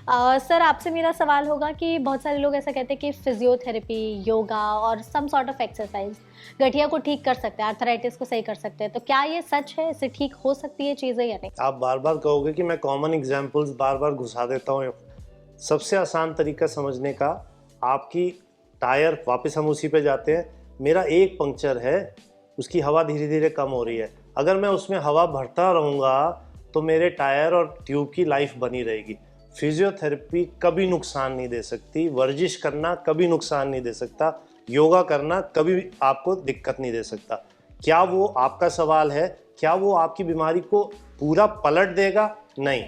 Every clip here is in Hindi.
सर आपसे मेरा सवाल होगा कि बहुत सारे लोग ऐसा कहते हैं कि फिजियोथेरेपी, योगा और सम सॉर्ट ऑफ एक्सरसाइज गठिया को ठीक कर सकते हैं, आर्थराइटिस को सही कर सकते हैं। तो क्या ये सच है? इससे ठीक हो सकती है चीज़ें या नहीं? आप बार बार कहोगे कि मैं कॉमन एग्जाम्पल्स बार बार घुसा देता हूँ। सबसे आसान तरीका समझने का, आपकी टायर, वापस हम उसी पे जाते हैं। मेरा एक पंक्चर है, उसकी हवा धीरे धीरे कम हो रही है। अगर मैं उसमें हवा भरता रहूँगा तो मेरे टायर और ट्यूब की लाइफ बनी रहेगी। फिजियोथेरेपी कभी नुकसान नहीं दे सकती, वर्जिश करना कभी नुकसान नहीं दे सकता, योगा करना कभी आपको दिक्कत नहीं दे सकता। क्या वो आपका सवाल है, क्या वो आपकी बीमारी को पूरा पलट देगा? नहीं।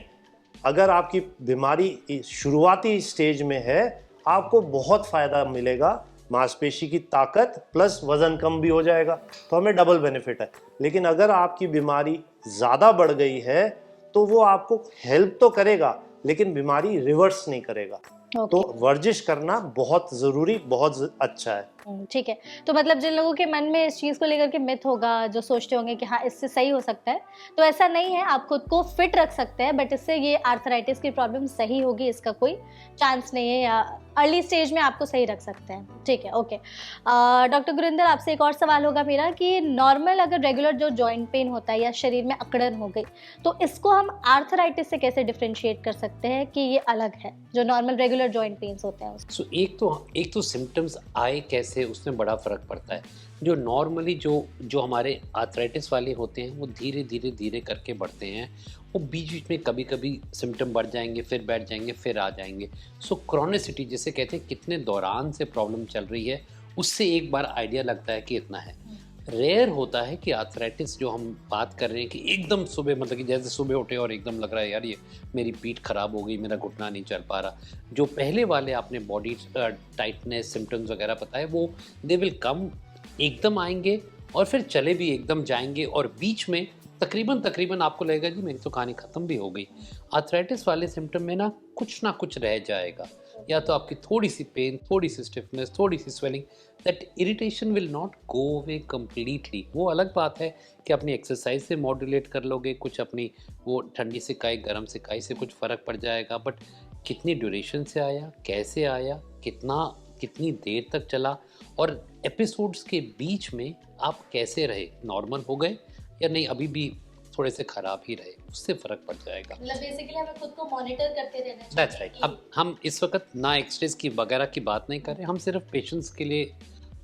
अगर आपकी बीमारी शुरुआती स्टेज में है, आपको बहुत फ़ायदा मिलेगा, मांसपेशी की ताकत प्लस वज़न कम भी हो जाएगा, तो हमें डबल बेनिफिट है। लेकिन अगर आपकी बीमारी ज़्यादा बढ़ गई है तो वो आपको हेल्प तो करेगा लेकिन बीमारी रिवर्स नहीं करेगा। तो वर्जिश करना बहुत ज़रूरी, बहुत अच्छा है। ठीक है। तो मतलब जिन लोगों के मन में इस चीज़ को लेकर के मिथ होगा, जो सोचते होंगे कि हाँ, इससे सही हो सकता है, तो ऐसा नहीं है। आप खुद को फिट रख सकते हैं, बट इससे ये आर्थराइटिस की प्रॉब्लम सही होगी इसका कोई चांस नहीं है, या अर्ली स्टेज में आपको सही रख सकते हैं। ठीक है, ओके। डॉक्टर गुरिंदर, आपसे एक और सवाल होगा मेरा कि नॉर्मल अगर रेगुलर जो जॉइंट पेन होता है या शरीर में अकड़न हो गई, तो इसको हम आर्थराइटिस से कैसे डिफरेंशिएट कर सकते हैं कि ये अलग है, जो नॉर्मल रेगुलर जॉइंट पेन्स होते हैं उससे? एक तो सिम्टम्स आए कैसे, उसमें बड़ा फ़र्क पड़ता है। जो नॉर्मली जो हमारे आर्थराइटिस वाले होते हैं वो धीरे धीरे धीरे करके बढ़ते हैं। वो बीच बीच में कभी कभी सिम्टम बढ़ जाएंगे, फिर बैठ जाएंगे, फिर आ जाएंगे। सो क्रॉनिसिटी जिसे कहते हैं, कितने दौरान से प्रॉब्लम चल रही है, उससे एक बार आइडिया लगता है कि इतना है। रेयर होता है कि आर्थराइटिस जो हम बात कर रहे हैं कि एकदम सुबह, मतलब कि जैसे सुबह उठे और एकदम लग रहा है यार ये मेरी पीठ खराब हो गई, मेरा घुटना नहीं चल पा रहा। जो पहले वाले आपने बॉडी टाइटनेस सिम्टम्स वगैरह बताए, वो दे विल कम, एकदम आएंगे और फिर चले भी एकदम जाएंगे, और बीच में तकरीबन आपको लगेगा जी मेरी तो कहानी ख़त्म भी हो गई। आर्थराइटिस वाले सिम्टम में ना कुछ रह जाएगा, या तो आपकी थोड़ी सी पेन, थोड़ी सी स्टिफनेस, थोड़ी सी swelling. That irritation will not go away completely. वो अलग बात है कि अपनी एक्सरसाइज से मॉड्यूलेट कर लोगे, कुछ अपनी वो ठंडी सिकाई, गर्म सिकाई से कुछ फ़र्क पड़ जाएगा, बट कितनी ड्यूरेशन से आया, कैसे आया, कितनी देर तक चला, और एपिसोड्स के बीच में आप कैसे रहे, नॉर्मल हो गए या नहीं अभी भी थोड़े से खराब ही रहे, उससे फ़र्क पड़ जाएगा। मतलब बेसिकली हमें खुद को मॉनिटर करते रहना चाहिए। That's right. अब हम इस वक्त ना एक्सरेज की वगैरह की बात नहीं कर रहे, हम सिर्फ पेशेंट्स के लिए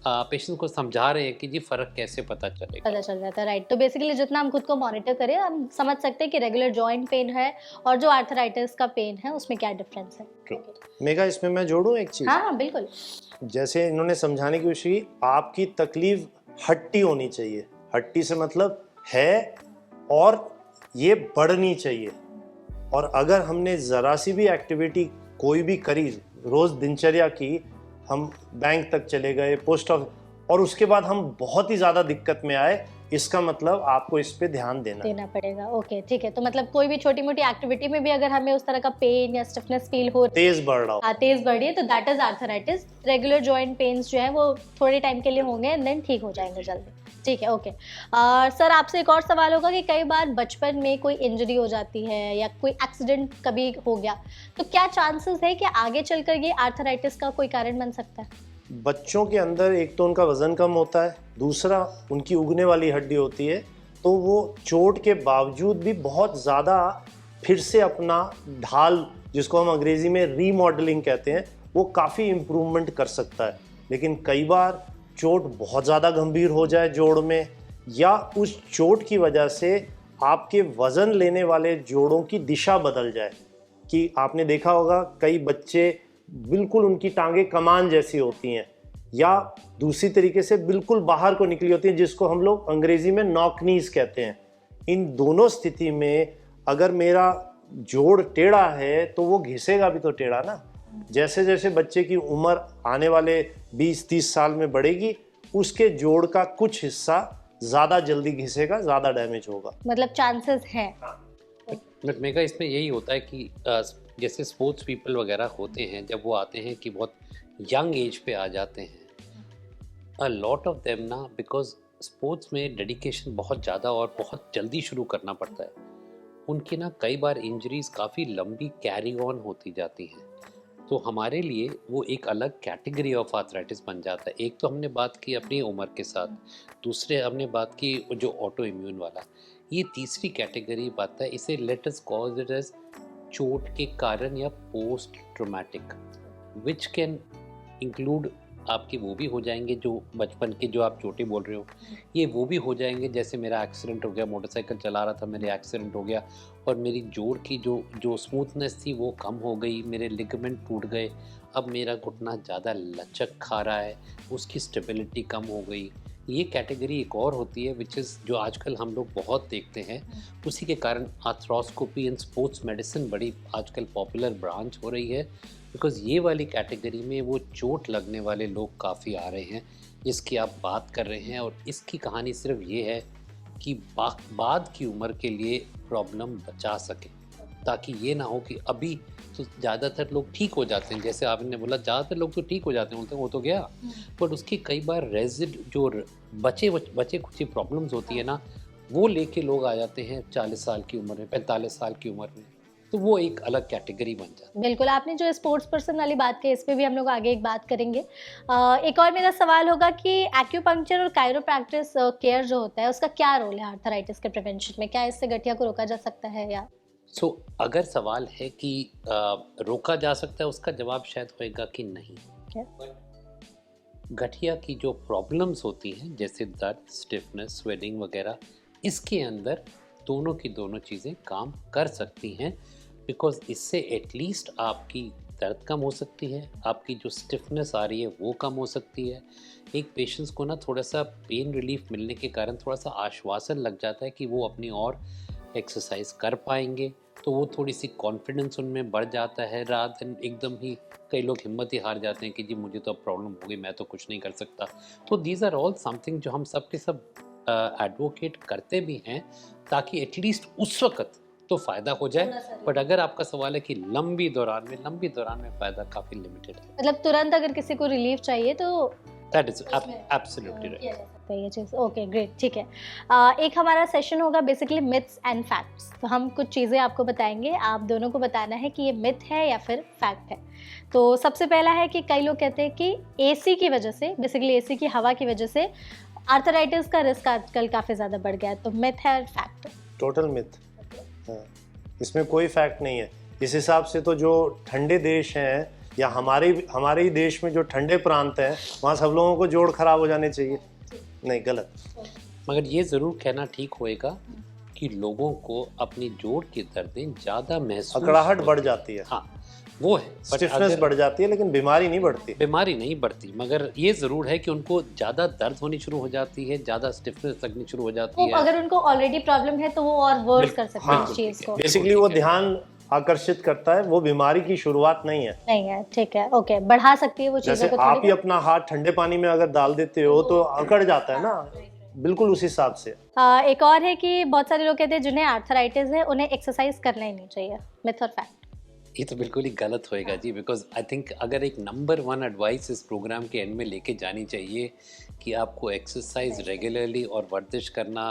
पेशेंट्स को समझा रहे हैं कि जी फ़र्क कैसे पता चलेगा। पता चल जाता है, राइट। तो बेसिकली जितना हम खुद को मॉनिटर करें, हम समझ सकते हैं कि रेगुलर जॉइंट पेन है और जो आर्थराइटिस का पेन है उसमें क्या डिफरेंस है। मेगा, इसमें मैं जोड़ूं एक चीज़? हाँ हाँ, बिल्कुल। जैसे इन्होंने समझाने की कोशिश की, आपकी तकलीफ हट्टी होनी चाहिए। हट्टी से मतलब है, और ये बढ़नी चाहिए। और अगर हमने ज़रा सी भी एक्टिविटी कोई भी करी, रोज़ दिनचर्या की, हम बैंक तक चले गए, पोस्ट ऑफिस, और उसके बाद हम बहुत ही ज़्यादा दिक्कत में आए, इसका मतलब आपको इस पे ध्यान देना पड़ेगा। ओके, ठीक है। तो मतलब कोई भी छोटी मोटी एक्टिविटी में भी अगर हमें उस तरह का पेन या स्टिफनेस फील हो, तेज बढ़ रहा हो, हाँ, तेज बढ़ रही है, तो that is arthritis. Regular joint pains जो है वो थोड़े टाइम के लिए होंगे एंड देन ठीक हो जाएंगे जल्दी। ठीक है, ओके। सर आपसे एक और सवाल होगा कि कई बार बचपन में कोई इंजरी हो जाती है या कोई एक्सीडेंट कभी हो गया, तो क्या चांसेस है कि आगे चलकर ये आर्थराइटिस का कोई कारण बन सकता है? बच्चों के अंदर एक तो उनका वज़न कम होता है, दूसरा उनकी उगने वाली हड्डी होती है, तो वो चोट के बावजूद भी बहुत ज़्यादा फिर से अपना ढाल, जिसको हम अंग्रेज़ी में रीमॉडलिंग कहते हैं, वो काफ़ी इम्प्रूवमेंट कर सकता है। लेकिन कई बार चोट बहुत ज़्यादा गंभीर हो जाए जोड़ में, या उस चोट की वजह से आपके वज़न लेने वाले जोड़ों की दिशा बदल जाए। कि आपने देखा होगा कई बच्चे बिल्कुल उनकी टांगे कमान जैसी होती हैं, या दूसरी तरीके से बिल्कुल बाहर को निकली होती हैं, जिसको हम लोग अंग्रेजी में नॉक नीज कहते हैं। इन दोनों स्थिति में अगर मेरा जोड़ टेढ़ा है तो वो घिसेगा भी तो टेढ़ा ना। जैसे जैसे बच्चे की उम्र आने वाले 20-30 साल में बढ़ेगी, उसके जोड़ का कुछ हिस्सा ज़्यादा जल्दी घिसेगा, ज़्यादा डैमेज होगा। मतलब चांसेस हैं। बट मेगा, इसमें यही होता है कि जैसे स्पोर्ट्स पीपल वगैरह होते हैं, जब वो आते हैं कि बहुत यंग एज पे आ जाते हैं, अ लॉट ऑफ देम ना, बिकॉज स्पोर्ट्स में डेडिकेशन बहुत ज़्यादा और बहुत जल्दी शुरू करना पड़ता है। उनकी ना कई बार इंजरीज काफ़ी लंबी कैरी ऑन होती जाती हैं। तो हमारे लिए वो एक अलग कैटेगरी ऑफ आर्थराइटिस बन जाता है। एक तो हमने बात की अपनी उम्र के साथ, दूसरे हमने बात की जो ऑटो इम्यून वाला, ये तीसरी कैटेगरी बात है। इसे let us call it as चोट के कारण या post traumatic, which can include आपकी वो भी हो जाएंगे जो बचपन के जो आप चोटें बोल रहे हो, ये वो भी हो जाएंगे। जैसे मेरा एक्सीडेंट हो गया, मोटरसाइकिल चला रहा था, मेरे एक्सीडेंट हो गया और मेरी जोड़ की जो स्मूथनेस थी वो कम हो गई, मेरे लिगामेंट टूट गए, अब मेरा घुटना ज़्यादा लचक खा रहा है, उसकी स्टेबिलिटी कम हो गई। ये कैटेगरी एक और होती है विच इज़ जो आजकल हम लोग बहुत देखते हैं। उसी के कारण आर्थ्रोस्कोपी एंड स्पोर्ट्स मेडिसिन बड़ी आजकल पॉपुलर ब्रांच हो रही है, बिकॉज़ ये वाली कैटेगरी में वो चोट लगने वाले लोग काफ़ी आ रहे हैं जिसकी आप बात कर रहे हैं। और इसकी कहानी सिर्फ ये है कि बाद की उम्र के लिए प्रॉब्लम बचा सके, ताकि ये ना हो कि अभी तो ज़्यादातर लोग ठीक हो जाते हैं, जैसे आपने बोला ज़्यादातर लोग तो ठीक हो जाते हैं, बोलते हैं वो तो गया, बट उसकी कई बार रेजिड जो बचे कुछ प्रॉब्लम्स होती है ना, वो लेके लोग आ जाते हैं 40 साल की उम्र में, 45 साल की उम्र में, तो वो एक अलग कैटेगरी बन जाती है। बिल्कुल, आपने जो स्पोर्ट्स पर्सन वाली बात की, इस पे भी हम लोग आगे एक बात करेंगे। एक और मेरा सवाल होगा कि एक्यूपंक्चर और कायरोप्रैक्टिस केयर जो होता है उसका क्या रोल है आर्थराइटिस के प्रिवेंशन में? क्या इससे गठिया को रोका जा सकता है या? अगर सवाल है कि रोका जा सकता है, उसका जवाब शायद होएगा कि नहीं। गठिया की जो प्रॉब्लम्स होती हैं जैसे दर्द, स्टिफनेस, स्वेलिंग वगैरह, इसके अंदर दोनों की दोनों चीज़ें काम कर सकती हैं, बिकॉज इससे एटलीस्ट आपकी दर्द कम हो सकती है, आपकी जो स्टिफनेस आ रही है वो कम हो सकती है। एक पेशेंट्स को ना थोड़ा सा पेन रिलीफ मिलने के कारण थोड़ा सा आश्वासन लग जाता है कि वो अपनी और एक्सरसाइज कर पाएंगे, तो वो थोड़ी सी कॉन्फिडेंस उनमें बढ़ जाता है। रात दिन एकदम ही कई लोग हिम्मत ही हार जाते हैं कि जी मुझे तो अब प्रॉब्लम हो गई, मैं तो कुछ नहीं कर सकता। तो दीज आर ऑल समथिंग जो हम सब के सब एडवोकेट करते भी हैं, ताकि एटलीस्ट उस वक्त तो फ़ायदा हो जाए। बट अगर आपका सवाल है कि लंबी दौरान में फ़ायदा काफ़ी लिमिटेड है। मतलब तुरंत अगर किसी को रिलीफ चाहिए तो दैट इज एब्सोल्युटली राइट। ये चीज़ ओके ग्रेट, ठीक है। एक हमारा सेशन होगा बेसिकली मिथ्स एंड फैक्ट्स। तो हम कुछ चीज़ें आपको बताएंगे, आप दोनों को बताना है कि ये मिथ है या फिर फैक्ट है। तो सबसे पहला है कि कई लोग कहते हैं कि एसी की वजह से, बेसिकली एसी की हवा की वजह से आर्थराइटिस का रिस्क आजकल काफ़ी ज़्यादा बढ़ गया है। तो मिथ है और फैक्ट? Total myth. हाँ, इसमें कोई फैक्ट नहीं है। इस हिसाब से तो जो ठंडे देश हैं या हमारे ही देश में जो ठंडे प्रांत हैं, वहाँ सब लोगों को जोड़ खराब हो जाने चाहिए। नहीं, गलत। मगर ये ज़रूर कहना ठीक होएगा कि लोगों को अपनी जोड़ की दर्दें ज़्यादा महसूस, अकड़ाहट बढ़ जाती है। हाँ वो है, स्टिफनेस बढ़ जाती है, लेकिन बीमारी नहीं बढ़ती। मगर ये ज़रूर है कि उनको ज़्यादा दर्द होनी शुरू हो जाती है, ज़्यादा स्टिफनेस लगनी शुरू हो जाती है। अगर उनको ऑलरेडी प्रॉब्लम है तो वो और वर्स कर सकते हैं इस चीज़ को। बेसिकली वो ध्यान आकर्षित करता है, वो बीमारी की शुरुआत नहीं है। ठीक है, ओके, बढ़ा सकती है वो चीज़ों जैसे को। आप ही अपना हाथ ठंडे पानी में अगर डाल देते हो तो अकड़ जाता है ना, बिल्कुल उस हिसाब से। एक और है कि बहुत सारे लोग कहते हैं जिन्हें आर्थराइटिस है उन्हें एक्सरसाइज करना ही नहीं चाहिए। मिथ और फैक्ट? ये तो बिल्कुल ही गलत होएगा जी, बिकॉज आई थिंक अगर एक नंबर 1 एडवाइस इस प्रोग्राम के एंड में लेके जानी चाहिए कि आपको एक्सरसाइज रेगुलरली और वर्जिश करना,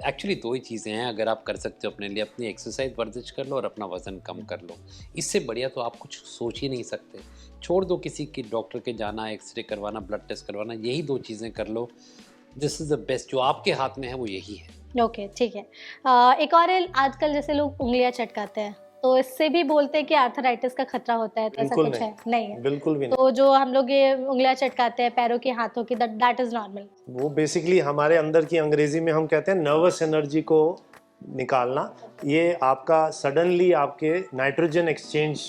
एक्चुअली दो ही चीज़ें हैं अगर आप कर सकते हो अपने लिए, अपनी एक्सरसाइज वर्जिश कर लो और अपना वज़न कम कर लो। इससे बढ़िया तो आप कुछ सोच ही नहीं सकते। छोड़ दो किसी की डॉक्टर के जाना, एक्सरे करवाना, ब्लड टेस्ट करवाना, यही दो चीज़ें कर लो। दिस इज़ द बेस्ट, जो आपके हाथ में है वो यही है। ओके, ठीक है। एक और है, आजकल जैसे लोग उंगलियां चटकाते हैं तो इससे भी बोलते हैं कि आर्थराइटिस का खतरा होता है, तो ऐसा कुछ है? नहीं है, बिल्कुल भी नहीं। तो जो हम लोग ये उंगलियां चटकाते हैं पैरों की, हाथों की, दैट इज नॉर्मल। वो बेसिकली हमारे अंदर की, अंग्रेजी में हम कहते हैं नर्वस एनर्जी को निकालना। ये आपका सडनली आपके नाइट्रोजन एक्सचेंज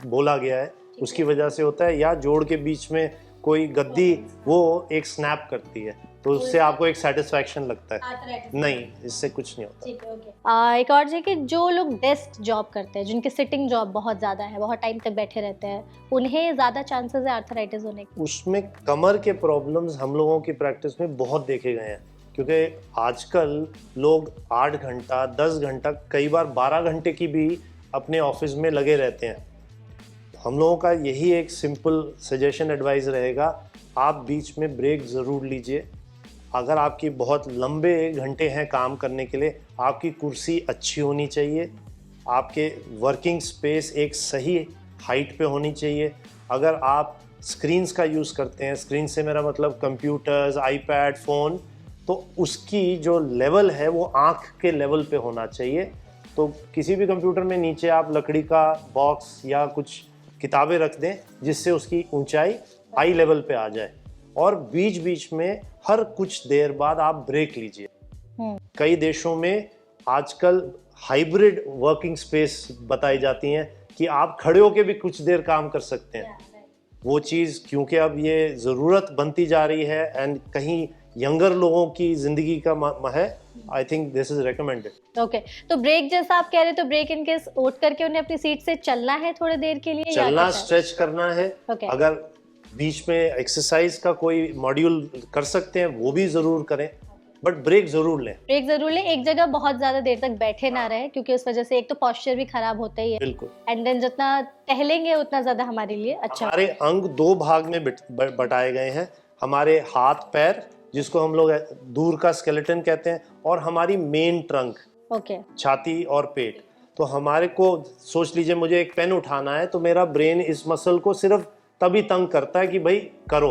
बोला गया है, उसकी वजह से होता है। या जोड़ के बीच में कोई गद्दी वो एक स्नैप करती है, तो उससे आपको एक सेटिस्फैक्शन लगता है। नहीं, इससे कुछ नहीं होता। ठीक है, ओके। एक और है कि जो लोग डेस्क जॉब करते हैं, जिनकी सिटिंग जॉब बहुत ज़्यादा है, बहुत टाइम तक बैठे रहते हैं, उन्हें ज़्यादा चांसेस है आर्थराइटिस होने के? उसमें कमर के प्रॉब्लम्स हम लोगों की प्रैक्टिस में बहुत देखे गए हैं, क्योंकि आजकल लोग 8 घंटा, 10 घंटा, कई बार 12 घंटे की भी अपने ऑफिस में लगे रहते हैं। हम लोगों का यही एक सिंपल सजेशन एडवाइस रहेगा, आप बीच में ब्रेक ज़रूर लीजिए। अगर आपकी बहुत लंबे घंटे हैं काम करने के लिए, आपकी कुर्सी अच्छी होनी चाहिए, आपके वर्किंग स्पेस एक सही हाइट पे होनी चाहिए। अगर आप स्क्रीन्स का यूज़ करते हैं, स्क्रीन से मेरा मतलब कंप्यूटर्स, आईपैड, फ़ोन, तो उसकी जो लेवल है वो आँख के लेवल पे होना चाहिए। तो किसी भी कंप्यूटर में नीचे आप लकड़ी का बॉक्स या कुछ किताबें रख दें जिससे उसकी ऊंचाई आई लेवल पे आ जाए, और बीच बीच में हर कुछ देर बाद आप ब्रेक लीजिए। कई देशों में आजकल हाइब्रिड वर्किंग स्पेस बताई जाती हैं कि आप खड़े होकर भी कुछ देर काम कर सकते हैं। वो चीज़ क्योंकि अब ये ज़रूरत बनती जा रही है एंड कहीं यंगर लोगों की ज़िंदगी का है, I think this is recommended. Okay, तो ब्रेक जैसा आप कह रहे तो ब्रेक इन केस उठ करके उन्हें अपनी सीट से चलना है थोड़ी देर के लिए, चलना, या स्ट्रेच करना है। Okay. अगर बीच में एक्सरसाइज का कोई मॉड्यूल कर सकते हैं वो भी ज़रूर करें, बट ब्रेक ज़रूर लें। ब्रेक जरूर लें, एक जगह बहुत ज्यादा देर तक बैठे ना रहे, क्योंकि उस वजह से एक तो पोस्चर भी खराब होता ही है, बिल्कुल। एंड देन जितना टहलेंगे उतना ज्यादा हमारे लिए अच्छा। हमारे अंग दो भाग में बटाए गए हैं, हमारे हाथ पैर जिसको हम लोग दूर का स्केलेटन कहते हैं, और हमारी मेन ट्रंक, ओके, छाती और पेट। तो हमारे को सोच लीजिए मुझे एक पेन उठाना है तो मेरा ब्रेन इस मसल को सिर्फ तभी तंग करता है कि भाई करो,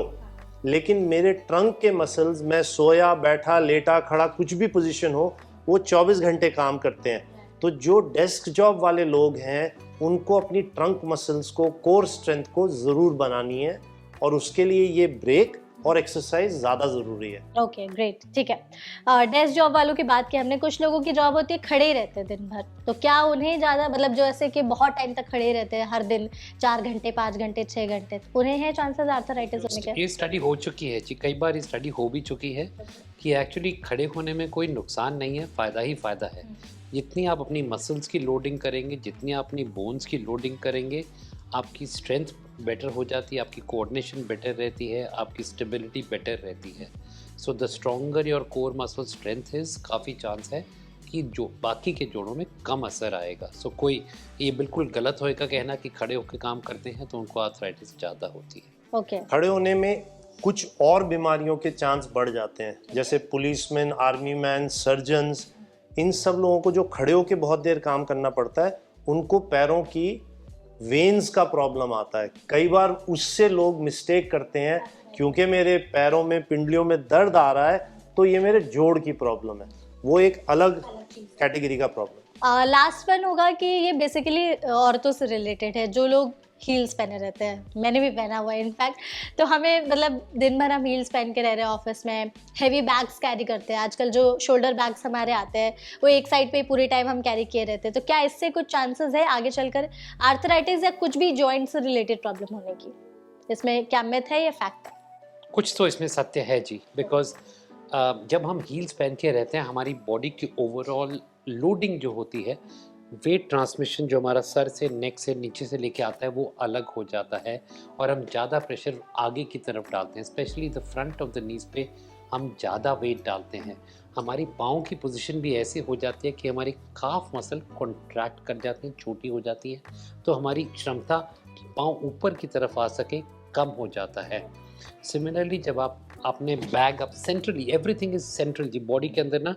लेकिन मेरे ट्रंक के मसल्स, मैं सोया, बैठा, लेटा, खड़ा, कुछ भी पोजीशन हो, वो 24 घंटे काम करते हैं। तो जो डेस्क जॉब वाले लोग हैं उनको अपनी ट्रंक मसल्स को, कोर स्ट्रेंथ को ज़रूर बनानी है, और उसके लिए ये ब्रेक और एक्सरसाइज ज़्यादा ज़रूरी है। ओके, ग्रेट, ठीक है। डेस्क जॉब वालों की बात की हमने, कुछ लोगों की जॉब होती है खड़े ही रहते हैं दिन भर, तो क्या उन्हें ज़्यादा, मतलब जो ऐसे कि बहुत टाइम तक खड़े रहते हैं हर दिन 4 घंटे, 5 घंटे, 6 घंटे, तो उन्हें है चांसेस आर्थराइटिस होने के? ये स्टडी हो चुकी है जी, कई बार ये स्टडी हो भी चुकी है कि एक्चुअली खड़े होने में कोई नुकसान नहीं है, फ़ायदा ही फ़ायदा है। जितनी आप अपनी मसल्स की लोडिंग करेंगे, जितनी आप अपनी बोन्स की लोडिंग करेंगे, आपकी स्ट्रेंथ बेटर हो जाती है, आपकी कोऑर्डिनेशन बेटर रहती है, आपकी स्टेबिलिटी बेटर रहती है। So the stronger your core muscle strength is, काफ़ी चांस है कि जो बाकी के जोड़ों में कम असर आएगा। सो कोई ये बिल्कुल गलत होएगा कहना कि खड़े होकर काम करते हैं तो उनको आर्थराइटिस ज़्यादा होती है। ओके, खड़े होने में कुछ और बीमारियों के चांस बढ़ जाते हैं, जैसे पुलिसमैन, आर्मी मैन, सर्जन्स, इन सब लोगों को जो खड़े होकर बहुत देर काम करना पड़ता है, उनको पैरों की वेन्स का प्रॉब्लम आता है। कई बार उससे लोग मिस्टेक करते हैं, क्योंकि मेरे पैरों में, पिंडलियों में दर्द आ रहा है तो ये मेरे जोड़ की प्रॉब्लम है, वो एक अलग कैटेगरी का प्रॉब्लम। लास्ट वन होगा कि ये बेसिकली औरतों से रिलेटेड है, जो लोग हील्स पहने रहते हैं, मैंने भी पहना हुआ है इनफैक्ट, तो हमें मतलब दिन भर हम हील्स पहन के रह रहे हैं ऑफिस में, हैवी बैग्स कैरी करते हैं, आजकल जो शोल्डर बैग्स हमारे आते हैं वो एक साइड पे पूरे टाइम हम कैरी किए रहते हैं, तो क्या इससे कुछ चांसेस है आगे चलकर आर्थराइटिस या कुछ भी जॉइंट से रिलेटेड प्रॉब्लम होने की? इसमें क्या मिथ है या फैक्ट है? कुछ तो इसमें सत्य है जी, बिकॉज जब हम हील्स पहन के रहते हैं, हमारी बॉडी की ओवरऑल लोडिंग जो होती है, वेट ट्रांसमिशन जो हमारा सर से, नेक से, नीचे से लेके आता है, वो अलग हो जाता है, और हम ज़्यादा प्रेशर आगे की तरफ डालते हैं, specially the front of the knees पे हम ज़्यादा वेट डालते हैं। हमारी पाँव की पोजीशन भी ऐसी हो जाती है कि हमारी काफ मसल कॉन्ट्रैक्ट कर जाती हैं, छोटी हो जाती है, तो हमारी क्षमता कि पाँव ऊपर की तरफ आ सके कम हो जाता है। सिमिलरली जब आपने बैग, आप centrally, everything is central G, body के अंदर ना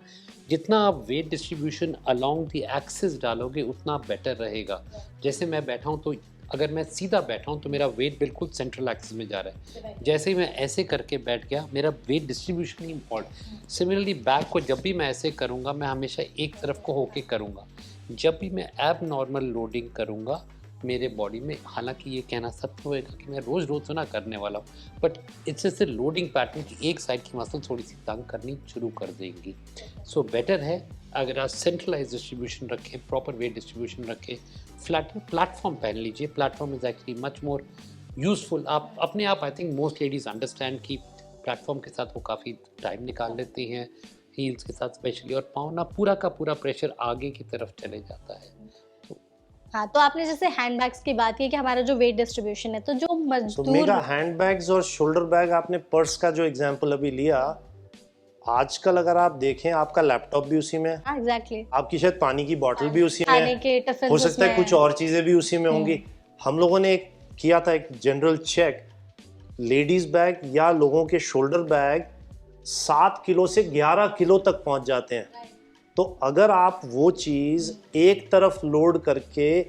जितना आप wait distribution along the axis डालोगे उतना बेटर रहेगा। जैसे मैं बैठा हूँ तो अगर मैं सीधा बैठा हूँ तो मेरा वेट बिल्कुल सेंट्रल एक्सिस में जा रहा है, जैसे ही मैं ऐसे करके बैठ गया मेरा वेट डिस्ट्रीब्यूशन ही इम्पॉर्टेंट। सिमिलरली बैक को जब भी मैं ऐसे करूँगा, मैं हमेशा एक तरफ को होके करूँगा। जब भी मैं एब नॉर्मल लोडिंग करूँगा मेरे बॉडी में, हालांकि ये कहना सत्य होएगा कि मैं रोज़ रोज़ तो ना करने वाला हूँ, बट इट्स जैसे लोडिंग पैटर्न की एक साइड की मसल थोड़ी सी तंग करनी शुरू कर देंगी। सो बेटर है अगर आप सेंट्रलाइज डिस्ट्रीब्यूशन रखें, प्रॉपर वेट डिस्ट्रीब्यूशन रखें, फ्लैट प्लेटफॉर्म पहन लीजिए। Platform is actually much more useful. आप अपने आप, I think most ladies understand कि प्लेटफॉर्म के साथ वो काफ़ी टाइम निकाल लेती हैं, हील्स के साथ स्पेशली, और पाँव ना पूरा का पूरा प्रेशर आगे की तरफ चले जाता है। हाँ, तो आपने जैसे हैंडबैग्स की बात की कि हमारा जो वेट डिस्ट्रीब्यूशन है, तो जो तो मजदूर मेगा हैंडबैग्स और शोल्डर बैग, आपने पर्स का जो एग्जांपल अभी लिया, आजकल अगर आप देखें आपका लैपटॉप भी उसी में है, हाँ एग्जैक्टली, आपकी शायद पानी की बोतल भी उसी में खाने है, के टिफिन हो सकता है कुछ और चीजें भी उसी में होंगी। हम लोगों ने एक किया था एक जनरल चेक, लेडीज बैग या लोगों के शोल्डर बैग 7 किलो से 11 किलो तक पहुंच जाते हैं। तो अगर आप वो चीज़ एक तरफ लोड करके,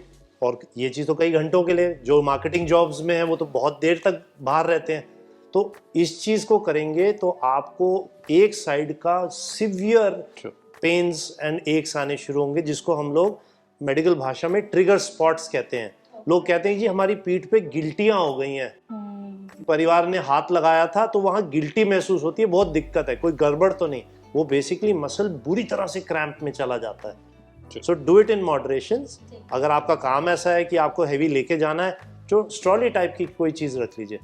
और ये चीज़ तो कई घंटों के लिए, जो मार्केटिंग जॉब्स में है वो तो बहुत देर तक बाहर रहते हैं, तो इस चीज़ को करेंगे तो आपको एक साइड का सिवियर पेन्स एंड एक्स आने शुरू होंगे, जिसको हम लोग मेडिकल भाषा में ट्रिगर स्पॉट्स कहते हैं। लोग कहते हैं जी हमारी पीठ पे गिल्टियां हो गई हैं, परिवार ने हाथ लगाया था तो वहां गिल्टी महसूस होती है, बहुत दिक्कत है, कोई गड़बड़ तो नहीं, वो बेसिकली मसल बुरी तरह से क्रैम्प में चला जाता है। So do it in moderation. अगर आपका काम ऐसा है कि आपको हैवी लेके जाना है, तो स्ट्रॉली टाइप की कोई चीज़ रख लीजिए।